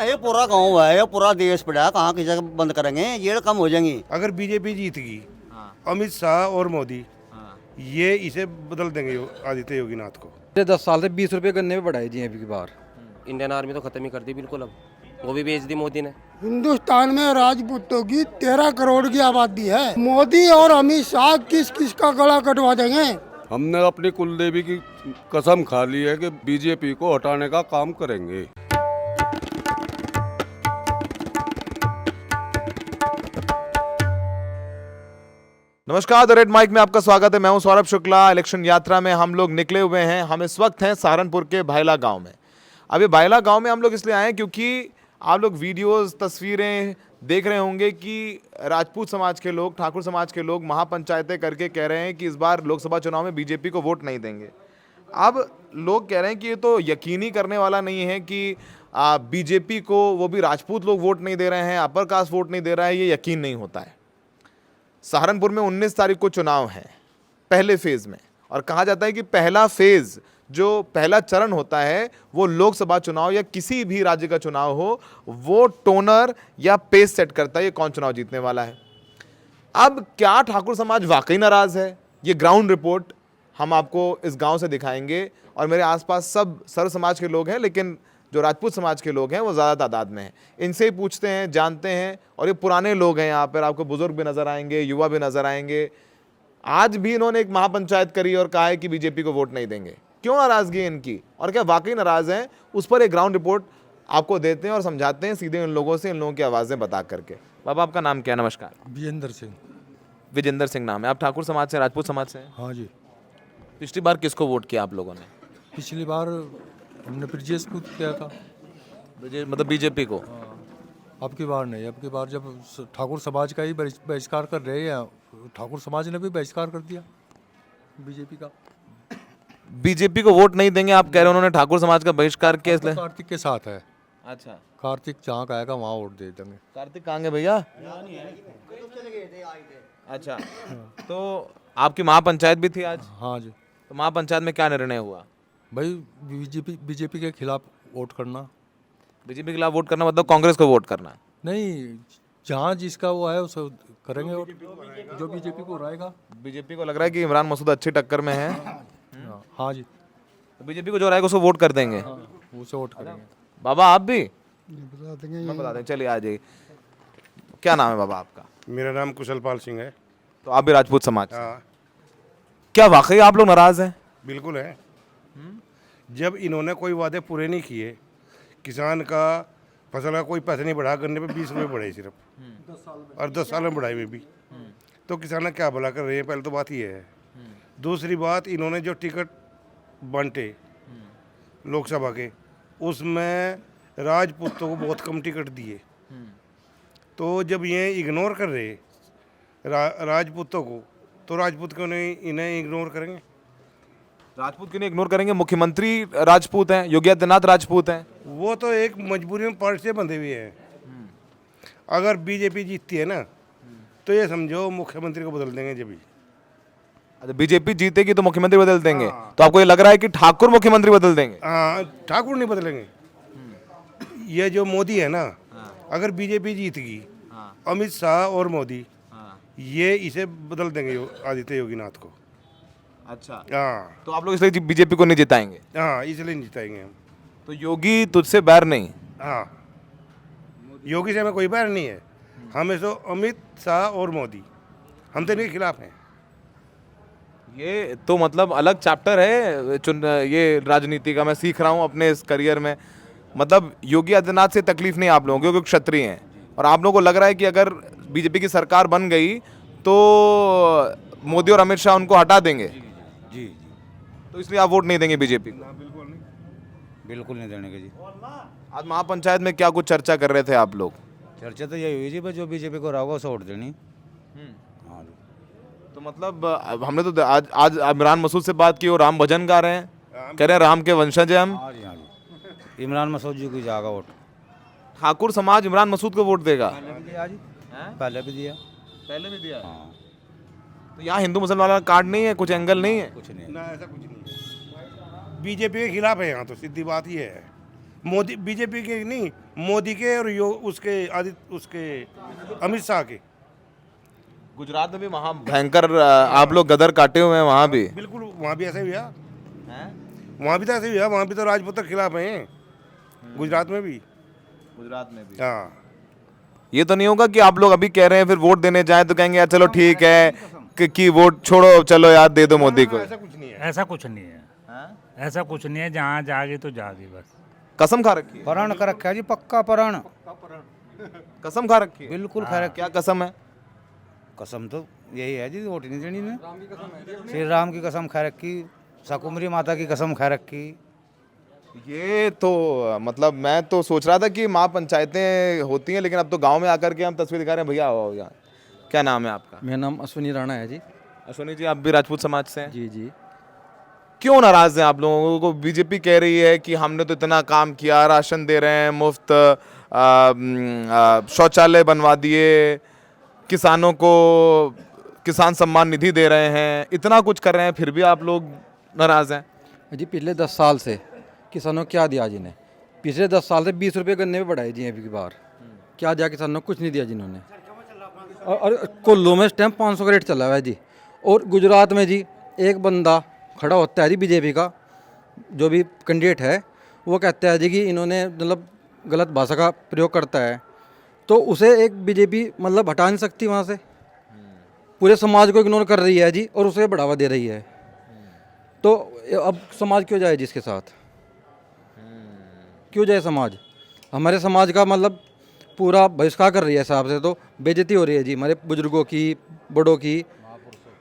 ये पूरा गांव है, ये पूरा देश पड़ा है, कहाँ की जगह बंद करेंगे, ये कम हो जाएंगी। अगर बीजेपी जीत गई, हाँ अमित शाह और मोदी हाँ ये इसे बदल देंगे आदित्य योगीनाथ को। 10 साल से 20 रुपये गन्ने में बढ़ाई जी अभी की बार। इंडियन आर्मी तो खत्म ही कर दी बिल्कुल, अब वो भी बेच दी मोदी ने। हिंदुस्तान में राजपूतों की 13 करोड़ की आबादी है। मोदी और अमित शाह किस किस का गला कटवा देंगे। हमने अपनी कुलदेवी की कसम खा ली है कि बीजेपी को हटाने का काम करेंगे। नमस्कार, द रेड माइक में आपका स्वागत है। मैं हूं सौरभ शुक्ला। इलेक्शन यात्रा में हम लोग निकले हुए हैं। हम इस वक्त हैं सहारनपुर के भायला गांव में। अब ये भायला गांव में हम लोग इसलिए आए हैं क्योंकि आप लोग वीडियोस, तस्वीरें देख रहे होंगे कि राजपूत समाज के लोग, ठाकुर समाज के लोग महापंचायतें करके कह रहे हैं कि इस बार लोकसभा चुनाव में बीजेपी को वोट नहीं देंगे। अब लोग कह रहे हैं कि ये तो यकीनी करने वाला नहीं है कि बीजेपी को वो भी राजपूत लोग वोट नहीं दे रहे हैं, अपर कास्ट वोट नहीं दे रहा है, ये यकीन नहीं होता है। सहारनपुर में 19 तारीख को चुनाव है पहले फेज में, और कहा जाता है कि पहला फेज जो पहला चरण होता है वो लोकसभा चुनाव या किसी भी राज्य का चुनाव हो, वो टोनर या पेस सेट करता है ये कौन चुनाव जीतने वाला है। अब क्या ठाकुर समाज वाकई नाराज है? ये ग्राउंड रिपोर्ट हम आपको इस गांव से दिखाएंगे। और मेरे आसपास सब सर्व समाज के लोग हैं, लेकिन जो राजपूत समाज के लोग हैं वो ज़्यादा तादाद में हैं। इनसे ही पूछते हैं, जानते हैं। और ये पुराने लोग हैं, यहाँ पर आपको बुजुर्ग भी नज़र आएंगे, युवा भी नज़र आएंगे। आज भी इन्होंने एक महापंचायत करी और कहा है कि बीजेपी को वोट नहीं देंगे। क्यों नाराज़गी है इनकी और क्या वाकई नाराज़ हैं, उस पर एक ग्राउंड रिपोर्ट आपको देते हैं और समझाते हैं सीधे इन लोगों से, इन लोगों की आवाज़ें बता करके। बाबा, आपका नाम क्या है? नमस्कार। विजेंद्र सिंह। विजेंद्र सिंह नाम है। आप ठाकुर समाज से, राजपूत समाज से हैं? हाँ जी। पिछली बार किसको वोट किया आप लोगों ने? पिछली बार हमने ब्रिजेश को किया था। मतलब बीजेपी को? अब की बार नहीं। अब की बार जब ठाकुर समाज का ही बहिष्कार कर रहे हैं, ठाकुर समाज ने भी बहिष्कार कर दिया बीजेपी का। बीजेपी को वोट नहीं देंगे आप कह रहे हो? उन्होंने ठाकुर समाज का बहिष्कार किया इसलिए? कार्तिक के साथ है। अच्छा, कार्तिक जहाँ का आएगा वहाँ वोट दे देंगे। कार्तिक कहाँ गए भैया? अच्छा, तो आपकी महापंचायत भी थी आज? हाँ जी। तो महापंचायत में क्या निर्णय हुआ? भाई बीजेपी के खिलाफ वोट करना। बीजेपी के खिलाफ वोट करना मतलब कांग्रेस को वोट करना? नहीं, जहाँ जिसका वो है उसे करेंगे वोट, जो बीजेपी को रहेगा। बीजेपी को लग रहा है कि इमरान मसूद अच्छी टक्कर में है। हाँ जी। तो बीजेपी को जो रहेगा उसको वोट कर देंगे। उसे वोट करेंगे। बाबा आप भी? बता देंगे। मैं बता दें, चलिए आ जाइए। क्या नाम है बाबा आपका? मेरा नाम कुशलपाल सिंह है। तो आप भी राजपूत समाज से? हाँ, क्या वाकई आप लोग नाराज हैं? बिल्कुल है। जब इन्होंने कोई वादे पूरे नहीं किए, किसान का फसल का कोई पैसा नहीं बढ़ा, करने पे 20 रुपये बढ़े सिर्फ, और 10 साल में बढ़ाए में भी, तो किसान क्या भला कर रहे हैं? पहले तो बात ये है। दूसरी बात, इन्होंने जो टिकट बांटे लोकसभा के, उसमें राजपूतों को बहुत कम टिकट दिए। तो जब ये इग्नोर कर रहे राजपूतों को, तो राजपूत क्यों नहीं इन्हें इग्नोर करेंगे? राजपूत क्यों नहीं इग्नोर करेंगे? मुख्यमंत्री राजपूत हैं, योगी आदित्यनाथ राजपूत हैं। वो तो एक मजबूरी में पार्टी से बंधे हुए हैं। अगर बीजेपी जीतती है ना, तो ये समझो मुख्यमंत्री को बदल देंगे। जब भी अच्छा, बीजेपी जीतेगी तो मुख्यमंत्री बदल देंगे। तो आपको ये लग रहा है कि ठाकुर मुख्यमंत्री बदल देंगे? हाँ, ठाकुर नहीं बदलेंगे। ये जो मोदी है ना, अगर बीजेपी जीत गई, अमित शाह और मोदी ये इसे बदल देंगे आदित्य योगीनाथ को। अच्छा, हाँ तो आप लोग इसलिए बीजेपी को नहीं जिताएंगे? हाँ, इसलिए नहीं जिताएंगे हम। तो योगी तुझसे बैर नहीं? हाँ, योगी से हमें कोई बैर नहीं है। हमें तो अमित शाह और मोदी, हम तो इनके खिलाफ हैं। ये तो मतलब अलग चैप्टर है ये राजनीति का। मैं सीख रहा हूँ अपने इस करियर में। मतलब योगी आदित्यनाथ से तकलीफ नहीं आप लोगों को, क्योंकि क्षत्रिय हैं, और आप लोगों को लग रहा है कि अगर बीजेपी की सरकार बन गई तो मोदी और अमित शाह उनको हटा देंगे। जी, तो इसलिए आप वोट नहीं देंगे बीजेपी को? बिल्कुल नहीं देने के जी। आज महापंचायत में क्या कुछ चर्चा कर रहे थे आप लोग? चर्चा तो यही हुई जी, बस जो बीजेपी को रहा होगा उसे वोट देनी। हाँ जी। तो मतलब हमने तो आज इमरान मसूद से बात की, वो राम भजन गा रहे हैं, कह रहे हैं राम के वंशज हैं हम। हाँ जी, हाँ जी। इमरान मसूद जी को जाएगा वोट। ठाकुर समाज इमरान मसूद को वोट देगा? पहले भी दिया जी, पहले भी दिया। पहले भी दिया। हाँ, तो यहाँ हिंदू मुसलमान का कार्ड नहीं है, कुछ एंगल नहीं है? कुछ नहीं। ना, ऐसा कुछ नहीं है। बीजेपी के खिलाफ है यहाँ, तो सीधी बात ये है। मोदी बीजेपी के नहीं, मोदी के और उसके उसके अमित शाह के। गुजरात में भी वहाँ भयंकर आप लोग गदर काटे हुए हैं वहाँ भी। बिल्कुल, वहाँ भी ऐसे ही हुआ, वहाँ भी तो ऐसे ही हुआ, वहाँ भी तो राजपूत के खिलाफ हैं, गुजरात में भी। गुजरात में भी हाँ, ये तो नहीं होगा कि आप लोग अभी कह रहे हैं फिर वोट देने जाएं तो कहेंगे यार चलो ठीक है कि वोट छोड़ो, चलो यार दे दो मोदी को। ऐसा कुछ नहीं है। ऐसा कुछ नहीं है, ऐसा कुछ नहीं है, जहाँ जागी तो जागी बस। कसम खा रखी है? परण कर रखा है जी, पक्का परण। कसम खा रखी है? बिल्कुल खा रखा। क्या कसम है? कसम तो यही है जी, वोट नहीं देनी ने। श्री राम की कसम खा रखी, शाकुंभरी माता की कसम खा रखी। ये तो मतलब मैं तो सोच रहा था कि माँ पंचायतें होती हैं, लेकिन अब तो गांव में आकर के हम तस्वीर दिखा रहे हैं। भैया आओ यहाँ, क्या नाम है आपका? मेरा नाम अश्विनी राणा है जी। अश्विनी जी, आप भी राजपूत समाज से हैं? जी जी। क्यों नाराज हैं आप लोगों को? बीजेपी कह रही है कि हमने तो इतना काम किया, राशन दे रहे हैं, मुफ्त शौचालय बनवा दिए, किसानों को किसान सम्मान निधि दे रहे हैं, इतना कुछ कर रहे हैं, फिर भी आप लोग नाराज हैं? जी पिछले 10 साल से किसानों को क्या दिया जिन्हें? पिछले 10 साल से 20 रुपये गन्ने में बढ़ाए जी अभी की बार। क्या दिया किसानों को? कुछ नहीं दिया जिन्होंने। और कुल्लू में इस टाइम 500 का रेट चला हुआ है जी। और गुजरात में जी एक बंदा खड़ा होता है जी बीजेपी का, जो भी कैंडिडेट है, वो कहता है जी कि इन्होंने मतलब गलत भाषा का प्रयोग करता है, तो उसे एक बीजेपी मतलब हटा नहीं सकती वहाँ से। पूरे समाज को इग्नोर कर रही है जी और उसे बढ़ावा दे रही है। तो अब समाज क्यों जाए जिसके साथ? क्यों जाए समाज? हमारे समाज का मतलब पूरा बहिष्कार कर रही है हिसाब से, तो बेइज्जती हो रही है जी हमारे बुजुर्गों की, बड़ों की,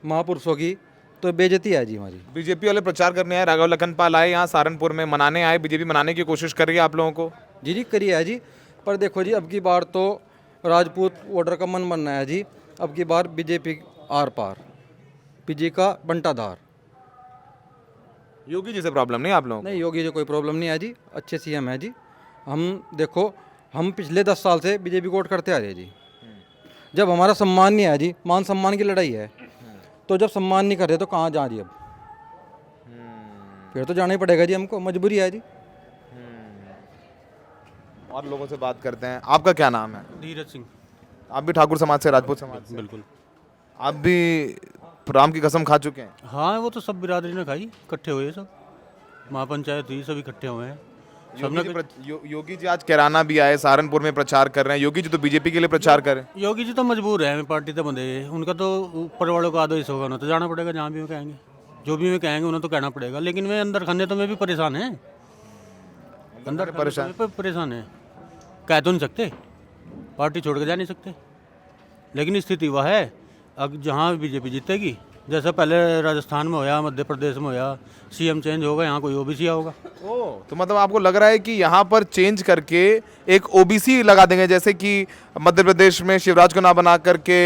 महापुरुषों की, तो बेइज्जती है जी हमारी। बीजेपी वाले प्रचार करने आए, राघव लखनपाल आए यहाँ सहारनपुर में, मनाने आए, बीजेपी मनाने की कोशिश कर रही है आप लोगों को? जी जी करी है जी, पर देखो जी अब की बार तो राजपूत वोटर का मन बनना है जी। अब की बार बीजेपी आर पार, बीजेपी का बंटाधार। योगी जी से प्रॉब्लम नहीं आप लोगों को? नहीं, योगी जी कोई प्रॉब्लम नहीं है जी, अच्छे सीएम है जी। हम देखो, हम पिछले 10 साल से बीजेपी को वोट करते आ रहे हैं जी। जब हमारा सम्मान नहीं है जी, मान सम्मान की लड़ाई है, तो जब सम्मान नहीं कर रहे तो कहाँ जा रही? अब फिर तो जाना ही पड़ेगा जी, हमको मजबूरी है जी। और लोगों से बात करते हैं। आपका क्या नाम है? धीरज सिंह। आप भी ठाकुर समाज से, राजपूत समाज से? बिल्कुल। आप भी राम की कसम खा चुके हैं? हाँ, वो तो सब बिरादरी ने खाई, इकट्ठे हुए सब, महापंचायत हुई, सब इकट्ठे हुए हैं। योगी जी आज कैराना भी आए, सहारनपुर में प्रचार कर रहे हैं। योगी जी तो बीजेपी के लिए प्रचार करें। योगी जी तो मजबूर है, पार्टी तो बंदे, उनका तो ऊपर वालों का आदेश होगा, उन्हें तो जाना पड़ेगा जहाँ भी वो कहेंगे, जो भी वे कहेंगे उन्हें तो कहना पड़ेगा। लेकिन वे अंदर खाने तो मैं भी परेशान है, अंदर परेशान है, कह तो नहीं सकते, पार्टी छोड़ के जा नहीं सकते। लेकिन स्थिति वह है, अब जहाँ बीजेपी जीतेगी, जैसा पहले राजस्थान में होया, मध्य प्रदेश में होया, सीएम चेंज होगा, यहाँ कोई ओबीसी होगा। तो मतलब आपको लग रहा है कि यहाँ पर चेंज करके एक ओबीसी लगा देंगे, जैसे कि मध्य प्रदेश में शिवराज को ना बना करके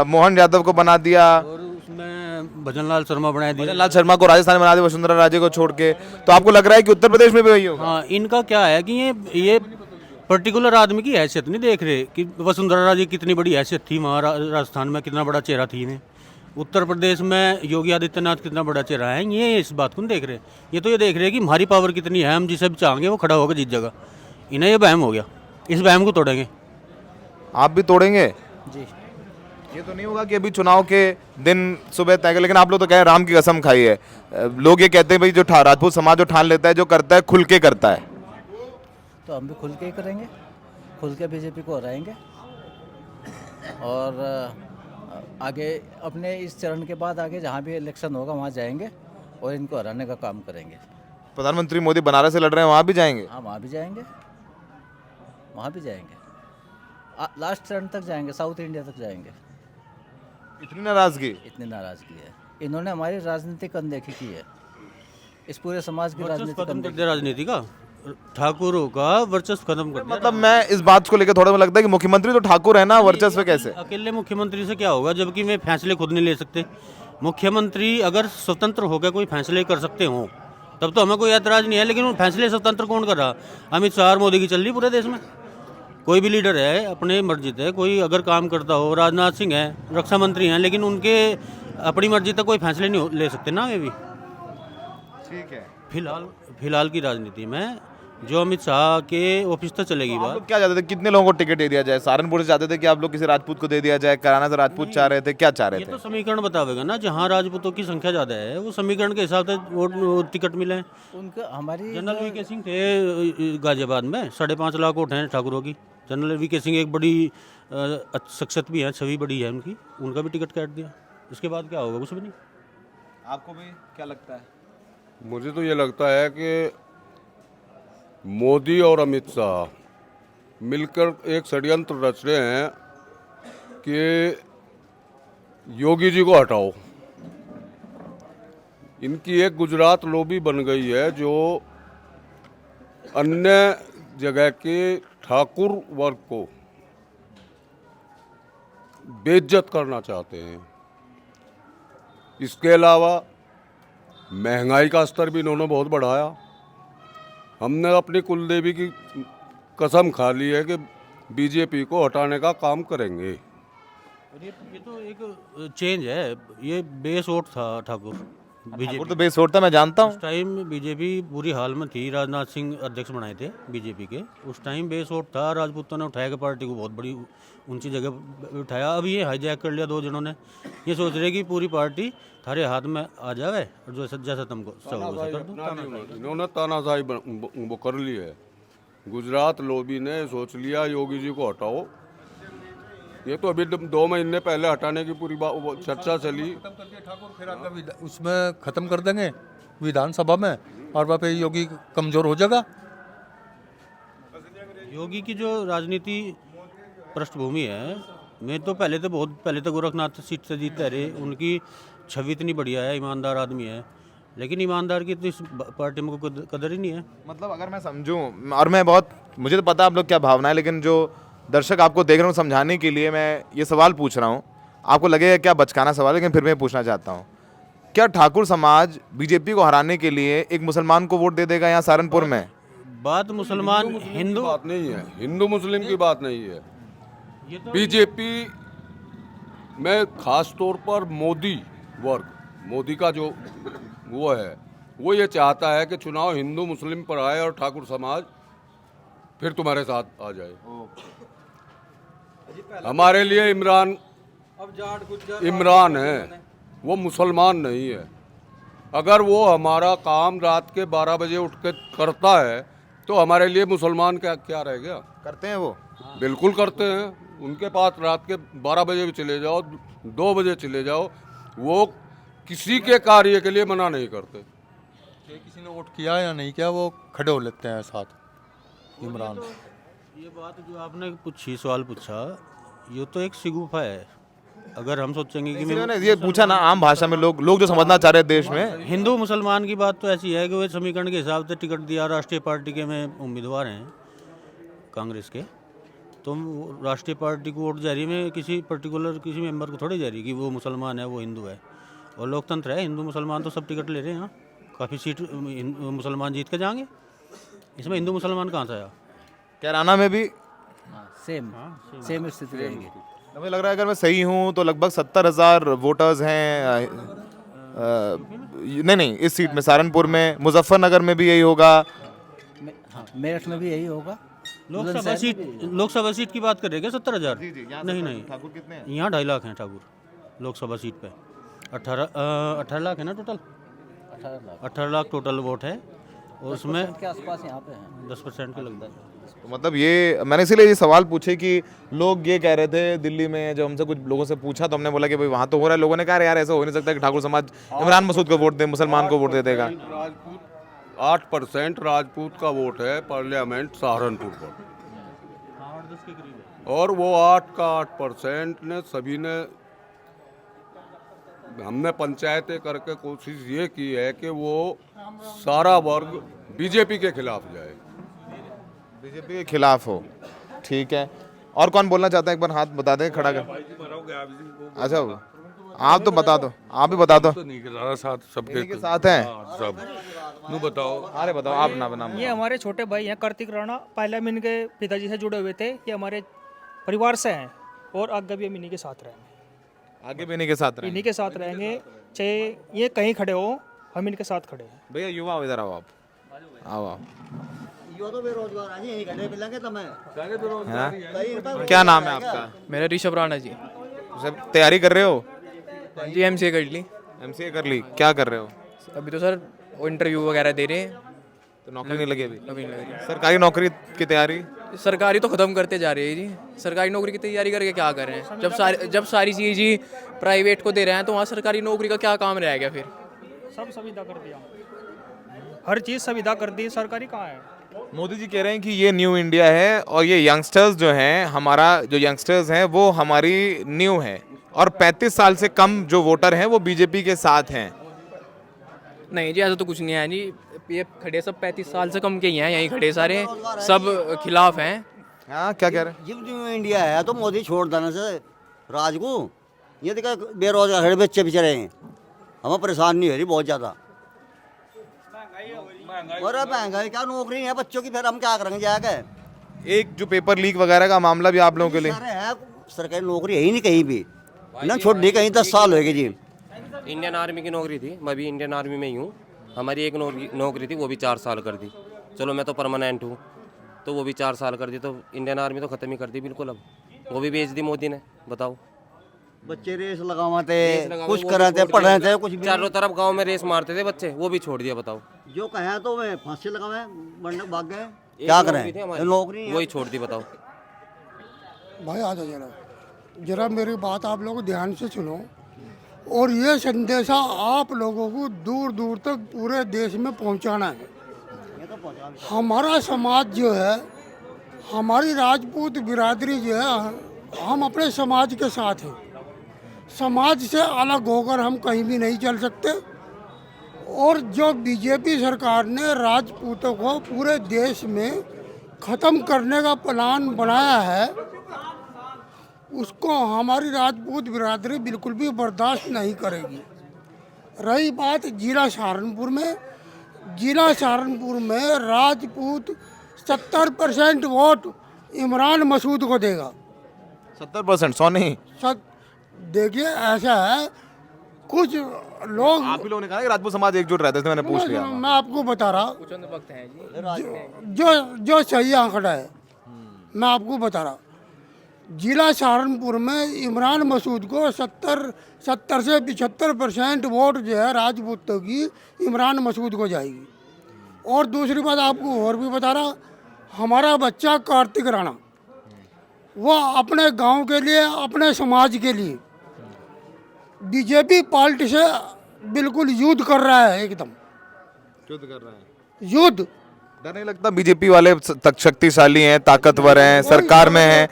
मोहन यादव को बना दिया, और उसमें भजनलाल शर्मा बना दिया, भजनलाल शर्मा को राजस्थान में बना दिया, वसुंधरा राजे को छोड़ के। तो आपको लग रहा है कि उत्तर प्रदेश में भी वही होगा? हाँ, इनका क्या है कि ये पर्टिकुलर आदमी की हैसियत नहीं देख रहे कि वसुंधरा राजे कितनी बड़ी हैसियत थी वहाँ राजस्थान में, कितना बड़ा चेहरा थी इन्हें। उत्तर प्रदेश में योगी आदित्यनाथ कितना बड़ा चेहरा है, ये इस बात को नहीं देख रहे। ये तो ये देख रहे हैं कि हमारी पावर कितनी है, हम जिसे भी चाहेंगे वो खड़ा होकर जीत जाएगा। इन्हें ये वहम हो गया, इस वहम को तोड़ेंगे। आप भी तोड़ेंगे जी। ये तो नहीं होगा कि अभी चुनाव के दिन सुबह तय कर, लेकिन आप लोग तो कह रहे हैं राम की कसम खाई है। लोग ये कहते हैं भाई जो राजपूत समाज जो ठान लेता है, जो करता है खुल के करता है, तो हम भी खुल के ही करेंगे, खुल के बीजेपी को हराएंगे। और आगे अपने इस चरण के बाद आगे जहाँ भी इलेक्शन होगा वहाँ जाएंगे और इनको हराने का काम करेंगे। प्रधानमंत्री मोदी बनारस से लड़ रहे हैं, वहाँ भी जाएंगे? हाँ, वहाँ भी जाएंगे, वहाँ भी जाएंगे, लास्ट चरण तक जाएंगे, साउथ इंडिया तक जाएंगे। इतनी नाराजगी? इतनी नाराजगी है, इन्होंने हमारी राजनीतिक अनदेखी की है, इस पूरे समाज की राजनीति का, ठाकुरों का वर्चस्व खत्म कर। मतलब मैं इस बात को लेकर थोड़ा लगता है कि मुख्यमंत्री तो ठाकुर है ना, वर्चस्व कैसे? अकेले मुख्यमंत्री से क्या होगा, जबकि वे फैसले खुद नहीं ले सकते। मुख्यमंत्री अगर स्वतंत्र होकर कोई फैसले कर सकते हो तब तो हमें कोई ऐतराज नहीं है, लेकिन वो फैसले स्वतंत्र कौन कर रहा? अमित शाह और मोदी की चल रही पूरे देश में। कोई भी लीडर है अपने मर्जी से कोई अगर काम करता हो, राजनाथ सिंह है, रक्षा मंत्री हैं, लेकिन उनके अपनी मर्जी तक कोई फैसले नहीं ले सकते ना वे भी। ठीक है। फिलहाल की राजनीति में जो अमित शाह के ऑफिस तक चलेगी आप बात। लोग क्या चाहते थे, कितने लोगों को टिकट दे दिया जाए? सहारनपुर से चाहते थे कि आप लोग किसी राजपूत को दे दिया जाए, कराना से राजपूत चाह रहे थे, क्या चाह रहे ये थे? तो समीकरण बतावेगा ना, जहाँ राजपूतों की संख्या ज़्यादा है वो समीकरण के हिसाब से वो टिकट मिले। उनका हमारी जनरल वीके सिंह थे गाजियाबाद में, 5.5 लाख वोट हैं ठाकुरों की। जनरल वीके सिंह एक बड़ी शख्सियत भी है, छवि बड़ी है उनकी, उनका भी टिकट काट दिया। इसके बाद क्या होगा? कुछ भी नहीं। आपको भी क्या लगता है? मुझे तो ये लगता है कि मोदी और अमित शाह मिलकर एक षड्यंत्र रच रहे हैं कि योगी जी को हटाओ। इनकी एक गुजरात लॉबी बन गई है जो अन्य जगह के ठाकुर वर्ग को बेइज्जत करना चाहते हैं। इसके अलावा महंगाई का स्तर भी इन्होंने बहुत बढ़ाया। हमने अपनी कुलदेवी की कसम खा ली है कि बीजेपी को हटाने का काम करेंगे। और ये तो एक चेंज है, ये बेस वोट था ठाकुर ठाकुर तो बेस वोट था, मैं जानता हूँ। उस टाइम बीजेपी बुरी हाल में थी, राजनाथ सिंह अध्यक्ष बनाए थे बीजेपी के, उस टाइम बेस वोट था। राजपूतों ने उठाया कि पार्टी को बहुत बड़ी ऊंची जगह उठाया। अब ये हाईजैक कर लिया दो जनों ने, ये सोच रहे कि पूरी पार्टी थारे हाथ में आ जावे और जो जैसा तुमको सब कर दो। इन्होंने तानाशाही वो कर ली है। गुजरात लॉबी ने सोच लिया योगी जी को हटाओ। ये तो अभी 2 महीने पहले हटाने की पूरी चर्चा चली। ठाकुर फिर आपका उसमें खत्म कर देंगे विधानसभा में, और वहाँ पे योगी कमजोर हो जाएगा। योगी की जो राजनीति पृष्ठभूमि है, मैं तो बहुत पहले तो गोरखनाथ सीट से जीते रहे, उनकी छवि इतनी बढ़िया है, ईमानदार आदमी है, लेकिन ईमानदार की तो इस पार्टी में कोई कदर ही नहीं है। मतलब अगर मैं समझूं, और मैं बहुत, मुझे तो पता आप लोग क्या भावना है, लेकिन जो दर्शक आपको देख रहे हो समझाने के लिए मैं ये सवाल पूछ रहा हूँ। आपको लगेगा क्या बचकाना सवाल, लेकिन फिर मैं पूछना चाहता हूँ, क्या ठाकुर समाज बीजेपी को हराने के लिए एक मुसलमान को वोट दे देगा यहाँ सहारनपुर में? बात मुसलमान हिंदू बात नहीं है, हिंदू मुस्लिम की बात नहीं है। ये तो बीजेपी में खास तौर पर मोदी वर्ग, मोदी का जो वो है, वो ये चाहता है कि चुनाव हिंदू मुस्लिम पर आए और ठाकुर समाज फिर तुम्हारे साथ आ जाए। हमारे लिए इमरान है, वो मुसलमान नहीं है। अगर वो हमारा काम रात के 12 बजे उठ के करता है तो हमारे लिए मुसलमान क्या रह गया? करते हैं वो, बिल्कुल करते हैं। उनके पास रात के 12 बजे भी चले जाओ, 2 बजे चले जाओ, वो किसी के कार्य के लिए मना नहीं करते। किसी ने वोट किया या नहीं किया, वो खड़े हो लेते हैं साथ इमरान। ये बात जो आपने सवाल पूछा, ये तो एक शिगुफा है। अगर हम सोचेंगे कि मैंने ये पूछा ना आम भाषा में, लोग जो समझना चाह रहे हैं देश में, हिंदू मुसलमान की बात तो ऐसी है कि वो समीकरण के हिसाब से टिकट दिया। राष्ट्रीय पार्टी के में उम्मीदवार हैं कांग्रेस के, तो राष्ट्रीय पार्टी को वोट जारी में किसी पर्टिकुलर किसी मेंबर को थोड़ी जारी कि वो मुसलमान है वो हिंदू है। और लोकतंत्र है, हिंदू मुसलमान तो सब टिकट ले रहे हैं। काफ़ी सीट मुसलमान जीत के जाएंगे, इसमें हिंदू मुसलमान कहाँ से आया? कैराना में भी सेम स्थिति रहेगी। मुझे लग रहा है अगर मैं सही हूँ तो लगभग 70,000 वोटर्स हैं। नहीं, इस सीट में सहारनपुर में, मुजफ्फरनगर में भी यही होगा, मेरठ में भी यही होगा। लोकसभा सीट की बात कर रहे हैं 70,000? नहीं, ठाकुर कितने हैं? यहाँ 2.5 लाख हैं ठाकुर लोकसभा सीट पे। 18 लाख है ना टोटल, 18 लाख टोटल वोट है, और उसमें के आसपास यहाँ पे हैं 10% के लगभग। तो मतलब ये मैंने इसीलिए ये सवाल पूछे कि लोग ये कह रहे थे दिल्ली में, जब हमसे कुछ लोगों से पूछा तो हमने बोला कि भाई वहाँ तो हो रहा है। लोगों ने कहा यार ऐसा हो नहीं सकता कि ठाकुर समाज इमरान मसूद को वोट दे, मुसलमान को वोट दे देगा। 8% राजपूत का वोट है पार्लियामेंट सहारनपुर पर, और वो 8% ने सभी ने, हमने पंचायतें करके कोशिश ये की है कि वो सारा वर्ग बीजेपी के खिलाफ जाए, बीजेपी के खिलाफ हो। ठीक है, और कौन बोलना चाहता है? एक बार हाथ बता दें, खड़ा कर। अच्छा, आप तो बता दो, आप भी बता दो। सबके के साथ हैं सब। बताओ, अरे बताओ आप नाम। ये हमारे छोटे भाई हैं कार्तिक राणा, पहले हम इनके पिताजी से जुड़े हुए थे। ये हमारे परिवार से हैं और आगे भी हम इन्हीं के साथ रहेंगे। आगे भी इन्हीं के साथ रहेंगे? इन्हीं के साथ रहेंगे, चाहे ये कहीं खड़े हो, हम इनके साथ खड़े हैं। भैया युवा हो, इधर आओ आप, आओ। जो तो बेरोजगार है जी, यही गड्ढे मिलेंगे तो मैं हाँ? क्या नाम है आपका? मेरा ऋषभ राणा जी। सब तैयारी कर रहे हो? जी एमसीए कर ली। एमसीए कर ली, क्या कर रहे हो? अभी तो सर इंटरव्यू वगैरह दे रहे हैं, तो नौकरी नहीं लगी अभी? अभी नहीं लग सरकारी नौकरी की तैयारी? रही। सरकारी तो ख़त्म करते जा रही है जी। सरकारी नौकरी की तैयारी करके क्या कर रहे हैं? जब सारी चीज़ जी प्राइवेट को दे रहे हैं तो वहाँ सरकारी नौकरी का क्या काम रह गया फिर? सब सुविधा कर दिया, हर चीज़ सुविधा कर दी, सरकारी कहाँ है? मोदी जी कह रहे हैं कि ये न्यू इंडिया है और ये यंगस्टर्स जो हैं, हमारा जो यंगस्टर्स हैं वो हमारी न्यू है, और 35 साल से कम जो वोटर हैं वो बीजेपी के साथ हैं। नहीं जी, ऐसा तो कुछ नहीं है जी। ये खड़े सब 35 साल से कम के ही हैं, यहीं खड़े सारे सब खिलाफ हैं। हाँ, क्या कह रहे हैं? जब न्यू इंडिया है तो मोदी छोड़ देना से राज को। ये देखा बेरोजगार खड़े बच्चे बेचारे हैं, हमें परेशान नहीं हो रही बहुत ज़्यादा। और अब महंगाई क्या, नौकरी है बच्चों की, फिर हम क्या करेंगे जाकर? एक जो पेपर लीक वगैरह का मामला भी आप लोगों के लिए? सारे है, सरकारी नौकरी है ही नहीं कहीं भी ना, छोड़ कहीं 10 साल हो गए जी। इंडियन आर्मी की नौकरी थी, मैं भी इंडियन आर्मी में ही हूँ। हमारी एक नौकरी थी, वो भी 4 साल कर दी। चलो मैं तो परमानेंट हूँ, तो वो भी 4 साल कर दी, तो इंडियन आर्मी तो ख़त्म ही कर दी बिल्कुल। अब वो भी बेच दी मोदी ने, बताओ। बच्चे रेस लगाते कुछ कराते पढ़ थे, कुछ भी चारों तरफ गांव में रेस मारते थे बच्चे, वो भी छोड़ दिया, बताओ। जो कहें तो वे फांसी लगावे, भाग गए, क्या करें? नौकरी वही छोड़ दी, बताओ। भाई आ जाओ जरा मेरी बात आप लोग ध्यान से सुनो, और ये संदेशा आप लोगों को दूर दूर तक पूरे देश में पहुंचाना है। हमारा समाज जो है, हमारी राजपूत बिरादरी जो है, हम अपने समाज के साथ हैं। समाज से अलग होकर हम कहीं भी नहीं चल सकते। और जो बीजेपी सरकार ने राजपूतों को पूरे देश में ख़त्म करने का प्लान बनाया है, उसको हमारी राजपूत बिरादरी बिल्कुल भी बर्दाश्त नहीं करेगी। रही बात जिला सहारनपुर में, जिला सहारनपुर में राजपूत 70% वोट इमरान मसूद को देगा। 70%? 100 नहीं। देखिए ऐसा है, कुछ लोग, आप ही लोगों ने कहा कि राजपूत समाज एकजुट रहता है, इसलिए मैंने पूछ लिया। मैं आपको बता रहा, जो सही आंकड़ा है मैं आपको बता रहा। जिला सहारनपुर में इमरान मसूद को 70 से 75% वोट जो है राजपूतों की इमरान मसूद को जाएगी। और दूसरी बात आपको और भी बता रहा, हमारा बच्चा कार्तिक राणा, वो अपने गांव के लिए, अपने समाज के लिए बीजेपी पार्टी से बिल्कुल युद्ध कर रहा है, एकदम युद्ध कर रहा है। युद्ध। डर नहीं लगता? बीजेपी वाले तक शक्तिशाली हैं, ताकतवर हैं, सरकार में हैं।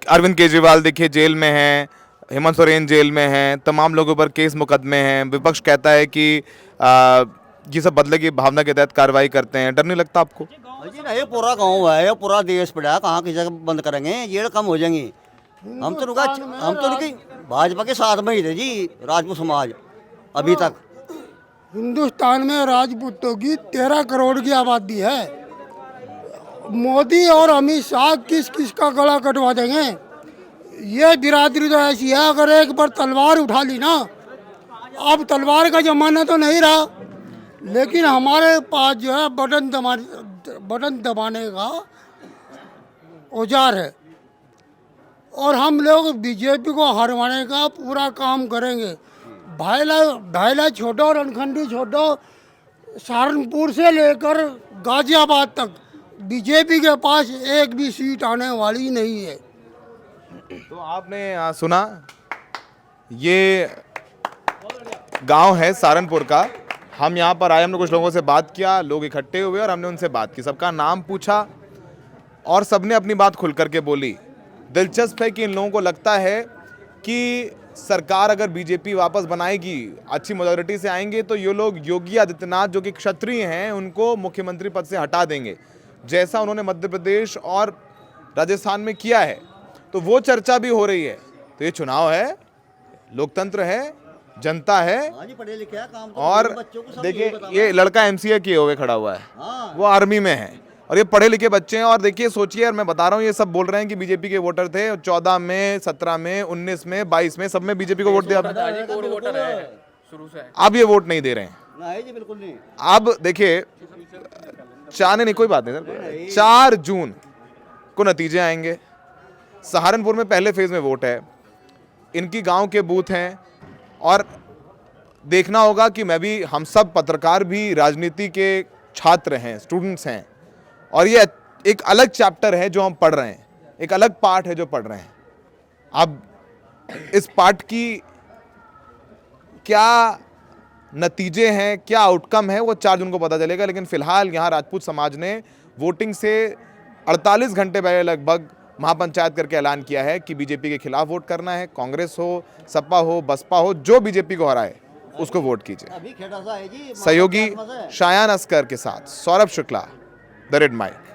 अरविंद केजरीवाल देखिए जेल में हैं, हेमंत सोरेन जेल में हैं, तमाम लोगों पर केस मुकदमे हैं। विपक्ष कहता है कि ये सब बदले की भावना के तहत कार्रवाई करते हैं। डर नहीं लगता आपको? जी नहीं, पूरा गांव है, ये पूरा देश पड़ा है, कहाँ की जगह बंद करेंगे? जेल कम हो जाएंगी। हम तो उनकी भाजपा के साथ में ही थे जी, राजपूत समाज अभी तक। हिंदुस्तान में राजपूतों की 13 करोड़ की आबादी है। मोदी और अमित शाह किस किस का गला कटवा देंगे? ये बिरादरी तो ऐसी है, अगर एक बार तलवार उठा ली ना, अब तलवार का जमाना तो नहीं रहा, लेकिन हमारे पास जो है बटन दबाने का औजार है। और हम लोग बीजेपी को हरवाने का पूरा काम करेंगे। भाईला छोड़ो, रणखंडी छोड़ो, सहारनपुर से लेकर गाजियाबाद तक बीजेपी के पास एक भी सीट आने वाली नहीं है। तो आपने सुना, ये गांव है सहारनपुर का। हम यहाँ पर आए, हमने कुछ लोगों से बात किया, लोग इकट्ठे हुए और हमने उनसे बात की, सबका नाम पूछा और सबने अपनी बात खुल करके बोली। दिलचस्प है कि इन लोगों को लगता है कि सरकार अगर बीजेपी वापस बनाएगी, अच्छी मेजॉरिटी से आएंगे, तो ये लोग योगी आदित्यनाथ जो कि क्षत्रिय हैं उनको मुख्यमंत्री पद से हटा देंगे, जैसा उन्होंने मध्य प्रदेश और राजस्थान में किया है। तो वो चर्चा भी हो रही है। तो ये चुनाव है, लोकतंत्र है, जनता है। पढ़े लिखे हैं, काम तो और देखिए ये लड़का एमसीए किए हुए खड़ा हुआ है, वो आर्मी में है, और ये पढ़े लिखे बच्चे हैं। और देखिए सोचिए, मैं बता रहा हूँ, ये सब बोल रहे हैं कि बीजेपी के वोटर थे 14 में, 17 में, 19 में, 22 में, सब में बीजेपी को वोट दिया। अब ये वोट नहीं दे रहे हैं। बिल्कुल नहीं। अब देखिए 4 नहीं, कोई बात नहीं सर, 4 जून को नतीजे आएंगे। सहारनपुर में पहले फेज में वोट है, इनकी गांव के बूथ हैं, और देखना होगा कि मैं भी, हम सब पत्रकार भी राजनीति के छात्र हैं, स्टूडेंट्स हैं, और ये एक अलग चैप्टर है जो हम पढ़ रहे हैं, एक अलग पार्ट है जो पढ़ रहे हैं। अब इस पार्ट की क्या नतीजे हैं, क्या आउटकम है, वो 4 जून को पता चलेगा। लेकिन फिलहाल यहाँ राजपूत समाज ने वोटिंग से 48 घंटे पहले लगभग महापंचायत करके ऐलान किया है कि बीजेपी के खिलाफ वोट करना है। कांग्रेस हो, सपा हो, बसपा हो, जो बीजेपी को हराए उसको वोट कीजिए। सहयोगी शायान अस्कर के साथ Saurabh Shukla, the red mic.